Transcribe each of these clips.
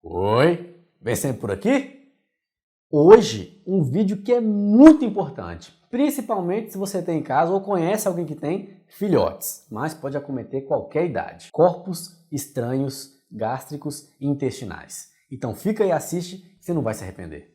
Oi, vem sempre por aqui? Hoje, um vídeo que é muito importante, principalmente se você tem em casa ou conhece alguém que tem filhotes, mas pode acometer qualquer idade. Corpos estranhos, gástricos e intestinais. Então fica e assiste, você não vai se arrepender.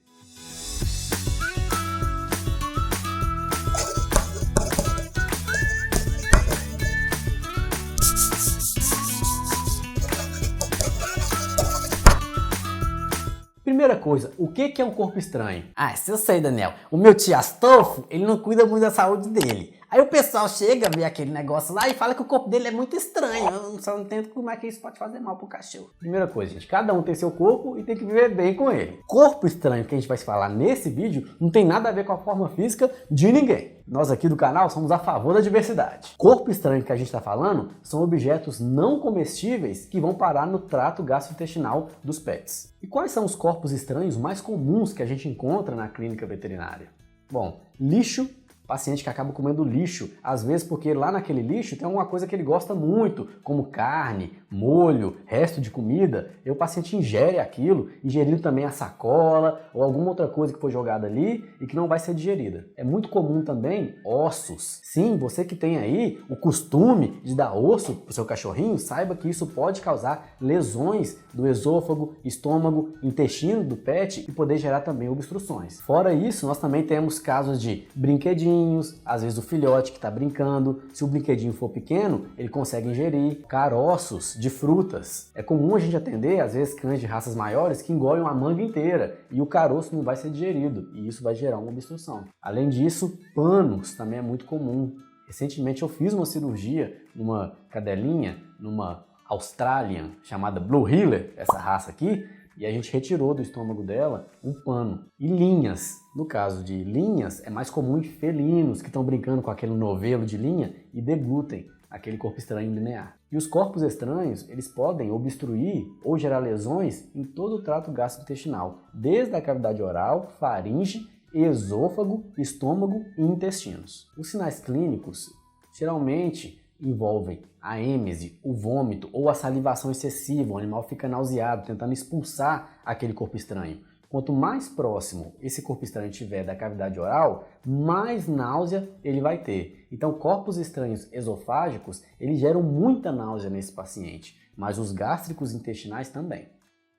Primeira coisa, o que é um corpo estranho? Se eu sei, Daniel. O meu tio Astolfo, ele não cuida muito da saúde dele. Aí o pessoal chega, vê aquele negócio lá e fala que o corpo dele é muito estranho. Eu só não entendo como é que isso pode fazer mal pro cachorro. Primeira coisa, gente, cada um tem seu corpo e tem que viver bem com ele. Corpo estranho que a gente vai falar nesse vídeo não tem nada a ver com a forma física de ninguém. Nós aqui do canal somos a favor da diversidade. Corpo estranho que a gente está falando são objetos não comestíveis que vão parar no trato gastrointestinal dos pets. E quais são os corpos estranhos mais comuns que a gente encontra na clínica veterinária? Bom, lixo. Paciente que acaba comendo lixo, às vezes porque lá naquele lixo tem alguma coisa que ele gosta muito, como carne, molho, resto de comida, e o paciente ingere aquilo, ingerindo também a sacola ou alguma outra coisa que foi jogada ali e que não vai ser digerida. É muito comum também ossos. Sim, você que tem aí o costume de dar osso para o seu cachorrinho, saiba que isso pode causar lesões do esôfago, estômago, intestino do pet e poder gerar também obstruções. Fora isso, nós também temos casos de brinquedinhos, às vezes o filhote que está brincando, se o brinquedinho for pequeno, ele consegue ingerir. Caroços de frutas. É comum a gente atender, às vezes, cães de raças maiores que engolem uma manga inteira e o caroço não vai ser digerido e isso vai gerar uma obstrução. Além disso, panos também é muito comum. Recentemente eu fiz uma cirurgia numa cadelinha, numa Australian, chamada Blue Heeler, essa raça aqui, e a gente retirou do estômago dela um pano. E linhas. No caso de linhas, é mais comum em felinos que estão brincando com aquele novelo de linha e deglutem aquele corpo estranho linear. E os corpos estranhos, eles podem obstruir ou gerar lesões em todo o trato gastrointestinal, desde a cavidade oral, faringe, esôfago, estômago e intestinos. Os sinais clínicos geralmente envolvem a êmese, o vômito ou a salivação excessiva, o animal fica nauseado, tentando expulsar aquele corpo estranho. Quanto mais próximo esse corpo estranho estiver da cavidade oral, mais náusea ele vai ter. Então, corpos estranhos esofágicos, eles geram muita náusea nesse paciente, mas os gástricos intestinais também.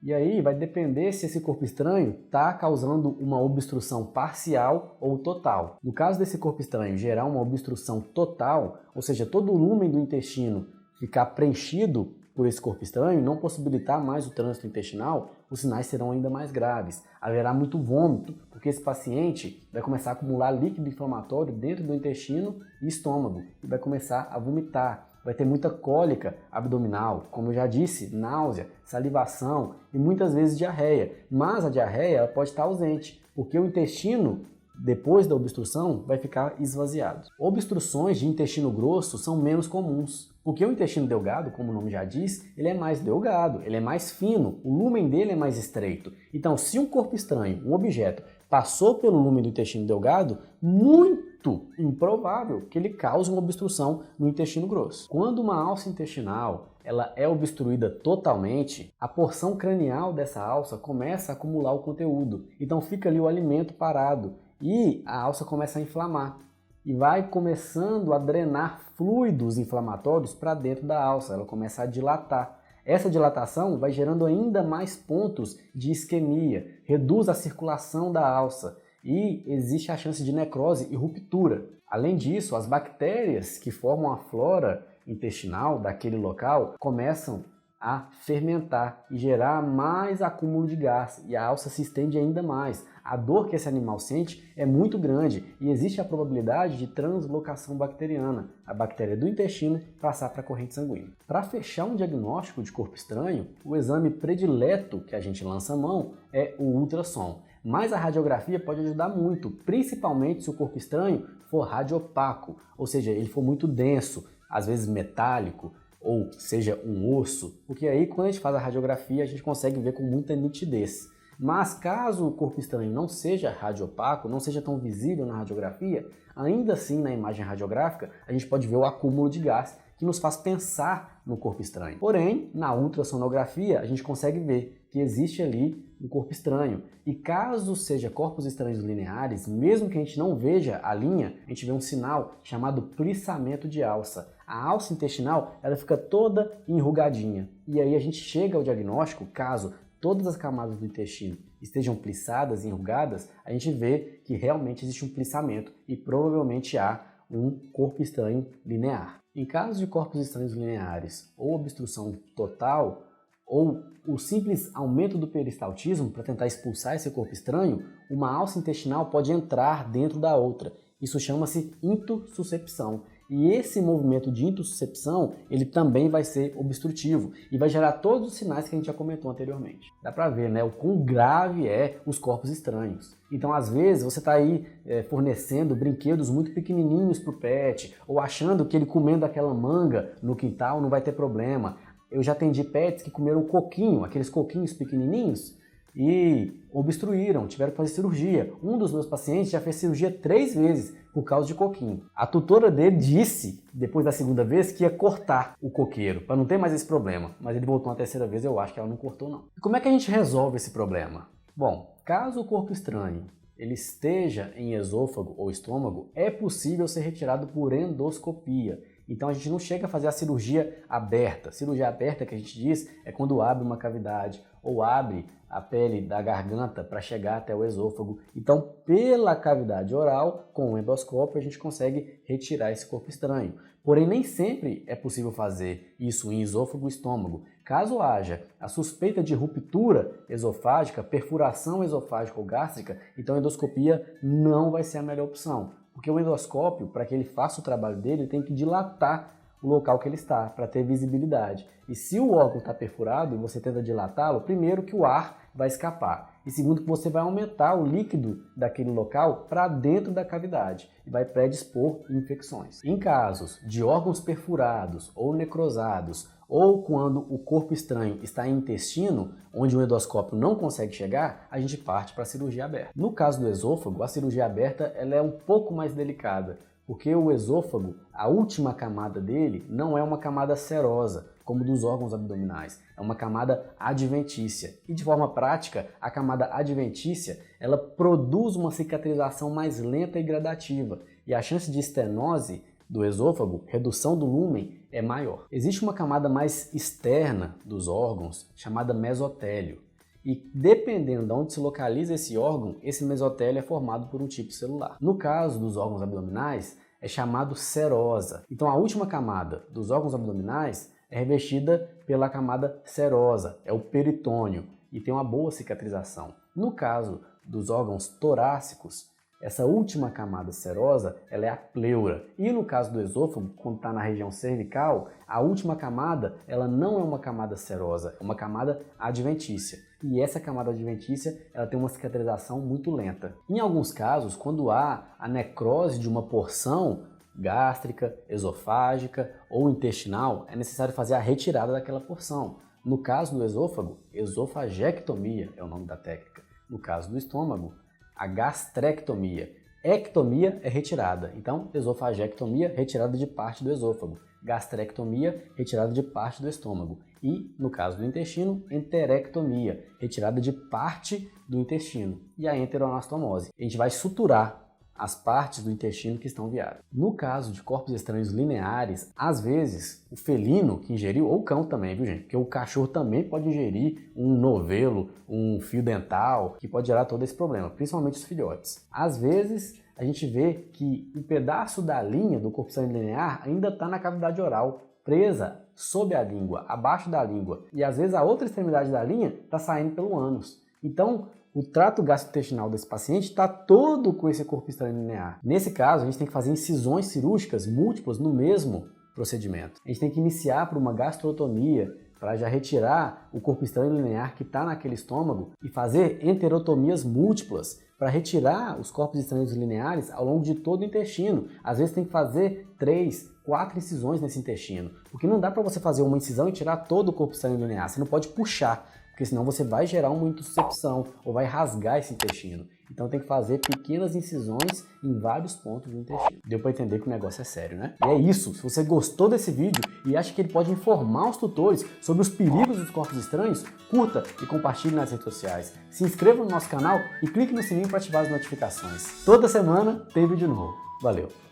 E aí vai depender se esse corpo estranho está causando uma obstrução parcial ou total. No caso desse corpo estranho gerar uma obstrução total, ou seja, todo o lúmen do intestino ficar preenchido por esse corpo estranho, não possibilitar mais o trânsito intestinal, os sinais serão ainda mais graves. Haverá muito vômito, porque esse paciente vai começar a acumular líquido inflamatório dentro do intestino e estômago e vai começar a vomitar. Vai ter muita cólica abdominal, como eu já disse, náusea, salivação e muitas vezes diarreia. Mas a diarreia ela pode estar ausente, porque o intestino, depois da obstrução, vai ficar esvaziado. Obstruções de intestino grosso são menos comuns, porque o intestino delgado, como o nome já diz, ele é mais delgado, ele é mais fino, o lúmen dele é mais estreito. Então, se um corpo estranho, um objeto, passou pelo lúmen do intestino delgado, muito improvável que ele cause uma obstrução no intestino grosso. Quando uma alça intestinal ela é obstruída totalmente, a porção cranial dessa alça começa a acumular o conteúdo. Então fica ali o alimento parado e a alça começa a inflamar e vai começando a drenar fluidos inflamatórios para dentro da alça, ela começa a dilatar. Essa dilatação vai gerando ainda mais pontos de isquemia, reduz a circulação da alça e existe a chance de necrose e ruptura. Além disso, as bactérias que formam a flora intestinal daquele local começam a fermentar e gerar mais acúmulo de gás e a alça se estende ainda mais. A dor que esse animal sente é muito grande e existe a probabilidade de translocação bacteriana, a bactéria do intestino passar para a corrente sanguínea. Para fechar um diagnóstico de corpo estranho, o exame predileto que a gente lança a mão é o ultrassom. Mas a radiografia pode ajudar muito, principalmente se o corpo estranho for radiopaco, ou seja, ele for muito denso, às vezes metálico, ou seja um osso, porque aí quando a gente faz a radiografia a gente consegue ver com muita nitidez. Mas caso o corpo estranho não seja radiopaco, não seja tão visível na radiografia, ainda assim na imagem radiográfica a gente pode ver o acúmulo de gás que nos faz pensar no corpo estranho. Porém, na ultrassonografia a gente consegue ver que existe ali um corpo estranho. E caso seja corpos estranhos lineares, mesmo que a gente não veja a linha, a gente vê um sinal chamado plissamento de alça. A alça intestinal, ela fica toda enrugadinha. E aí a gente chega ao diagnóstico, caso todas as camadas do intestino estejam plissadas e enrugadas, a gente vê que realmente existe um plissamento e provavelmente há um corpo estranho linear. Em caso de corpos estranhos lineares ou obstrução total, ou o simples aumento do peristaltismo para tentar expulsar esse corpo estranho, uma alça intestinal pode entrar dentro da outra. Isso chama-se intussuscepção. E esse movimento de intussuscepção, ele também vai ser obstrutivo e vai gerar todos os sinais que a gente já comentou anteriormente. Dá pra ver, né, o quão grave é os corpos estranhos. Então, às vezes, você está aí fornecendo brinquedos muito pequenininhos para o pet, ou achando que ele comendo aquela manga no quintal não vai ter problema. Eu já atendi pets que comeram coquinho, aqueles coquinhos pequenininhos, e obstruíram, tiveram que fazer cirurgia. Um dos meus pacientes já fez cirurgia 3 vezes por causa de coquinho. A tutora dele disse, depois da segunda vez, que ia cortar o coqueiro, para não ter mais esse problema. Mas ele voltou uma 3ª vez, eu acho que ela não cortou não. E como é que a gente resolve esse problema? Bom, caso o corpo estranho ele esteja em esôfago ou estômago, é possível ser retirado por endoscopia. Então a gente não chega a fazer a cirurgia aberta. Cirurgia aberta que a gente diz é quando abre uma cavidade ou abre a pele da garganta para chegar até o esôfago. Então, pela cavidade oral, com o endoscópio, a gente consegue retirar esse corpo estranho. Porém, nem sempre é possível fazer isso em esôfago e estômago. Caso haja a suspeita de ruptura esofágica, perfuração esofágica ou gástrica, então a endoscopia não vai ser a melhor opção. Porque o endoscópio, para que ele faça o trabalho dele, ele tem que dilatar o local que ele está, para ter visibilidade. E se o órgão está perfurado e você tenta dilatá-lo, primeiro que o ar vai escapar. E segundo que você vai aumentar o líquido daquele local para dentro da cavidade e vai predispor infecções. Em casos de órgãos perfurados ou necrosados, ou quando o corpo estranho está em intestino, onde o endoscópio não consegue chegar, a gente parte para a cirurgia aberta. No caso do esôfago, a cirurgia aberta ela é um pouco mais delicada, porque o esôfago, a última camada dele, não é uma camada serosa, como dos órgãos abdominais, é uma camada adventícia. E de forma prática, a camada adventícia, ela produz uma cicatrização mais lenta e gradativa, e a chance de estenose do esôfago, redução do lúmen, é maior. Existe uma camada mais externa dos órgãos, chamada mesotélio. E dependendo de onde se localiza esse órgão, esse mesotélio é formado por um tipo celular. No caso dos órgãos abdominais, é chamado serosa. Então a última camada dos órgãos abdominais é revestida pela camada serosa, é o peritônio, e tem uma boa cicatrização. No caso dos órgãos torácicos, essa última camada serosa ela é a pleura. E no caso do esôfago, quando está na região cervical, a última camada ela não é uma camada serosa, é uma camada adventícia. E essa camada adventícia ela tem uma cicatrização muito lenta. Em alguns casos, quando há a necrose de uma porção gástrica, esofágica ou intestinal, é necessário fazer a retirada daquela porção. No caso do esôfago, esofagectomia é o nome da técnica. No caso do estômago, a gastrectomia. Ectomia é retirada, então esofagectomia, retirada de parte do esôfago. Gastrectomia, retirada de parte do estômago. E, no caso do intestino, enterectomia, retirada de parte do intestino. E a enteroanastomose. A gente vai suturar as partes do intestino que estão viáveis. No caso de corpos estranhos lineares, às vezes o felino que ingeriu, ou o cão também, viu gente? Porque o cachorro também pode ingerir um novelo, um fio dental, que pode gerar todo esse problema, principalmente os filhotes. Às vezes a gente vê que um pedaço da linha do corpo estranho linear ainda está na cavidade oral, presa sob a língua, abaixo da língua. E às vezes a outra extremidade da linha está saindo pelo ânus. Então, o trato gastrointestinal desse paciente está todo com esse corpo estranho linear. Nesse caso, a gente tem que fazer incisões cirúrgicas múltiplas no mesmo procedimento. A gente tem que iniciar por uma gastrotomia para já retirar o corpo estranho linear que está naquele estômago e fazer enterotomias múltiplas para retirar os corpos estranhos lineares ao longo de todo o intestino. Às vezes tem que fazer 3, 4 incisões nesse intestino, porque não dá para você fazer uma incisão e tirar todo o corpo estranho linear. Você não pode puxar. porque senão você vai gerar uma intussuscepção ou vai rasgar esse intestino. Então tem que fazer pequenas incisões em vários pontos do intestino. Deu para entender que o negócio é sério, né? E é isso. Se você gostou desse vídeo e acha que ele pode informar os tutores sobre os perigos dos corpos estranhos, curta e compartilhe nas redes sociais. Se inscreva no nosso canal e clique no sininho para ativar as notificações. Toda semana tem vídeo novo. Valeu!